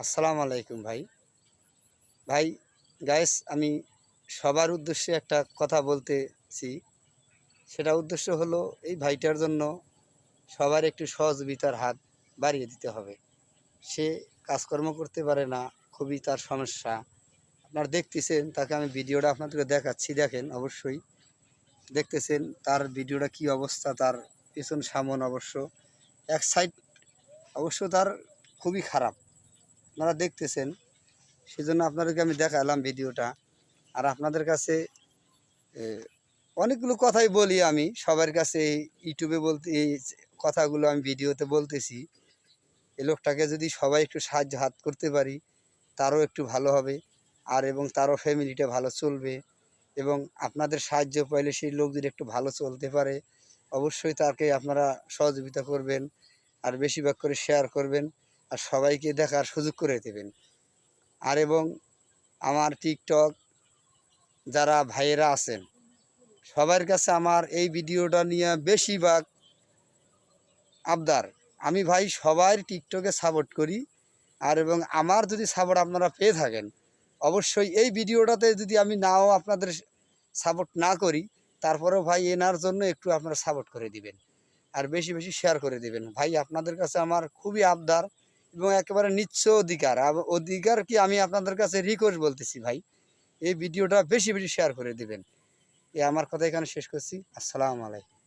আসসালামু আলাইকুম ভাই। ভাই গাইস, আমি সবার উদ্দেশ্যে একটা কথা বলতেছি। সেটা উদ্দেশ্য হলো এই ভাইটার জন্য সবার একটু সহযোগিতার হাত বাড়িয়ে দিতে হবে। সে কাজকর্ম করতে পারে না, খুবই তার সমস্যা। আপনারা দেখতেছেন, তাকে আমি ভিডিওটা আপনাদেরকে দেখাচ্ছি, দেখেন অবশ্যই। দেখতেছেন তার ভিডিওটা কি অবস্থা, তার পেছন সামন অবশ্য এক সাইড অবশ্য তার খুবই খারাপ। আপনারা দেখতেছেন, সেজন্য আপনাদেরকে আমি দেখালাম ভিডিওটা। আর আপনাদের কাছে এ, অনেকগুলো কথাই বলি আমি সবার কাছে, এই ইউটিউবে বলতে এই কথাগুলো আমি ভিডিওতে বলতেছি। এই লোকটাকে যদি সবাই একটু সাহায্য হাত করতে পারি, তারও একটু ভালো হবে, আর এবং তারও ফ্যামিলিটা ভালো চলবে। এবং আপনাদের সাহায্য পাইলে সেই লোক যদি একটু ভালো চলতে পারে, অবশ্যই তাকে আপনারা সহযোগিতা করবেন, আর বেশিরভাগ করে শেয়ার করবেন, আর সবাইকে দেখার সুযোগ করে দেবেন। আর এবং আমার টিকটক যারা ভাইয়েরা আছেন, সবার কাছে আমার এই ভিডিওটা নিয়ে বেশিরভাগ আবদার, আমি ভাই সবার টিকটকে সাপোর্ট করি। আর এবং আমার যদি সাপোর্ট আপনারা পেয়ে থাকেন, অবশ্যই এই ভিডিওটাতে যদি আমি নাও আপনাদের সাপোর্ট না করি, তারপরেও ভাই এনার জন্য একটু আপনারা সাপোর্ট করে দিবেন, আর বেশি বেশি শেয়ার করে দিবেন। ভাই আপনাদের কাছে আমার খুবই আবদার এবং একেবারে নিচ্ছ অধিকার, অধিকার কি আমি আপনাদের কাছে রিকোয়েস্ট বলতেছি ভাই, এই ভিডিওটা বেশি বেশি শেয়ার করে দিবেন। আমার কথা এখানে শেষ করছি। আসসালামু আলাইকুম।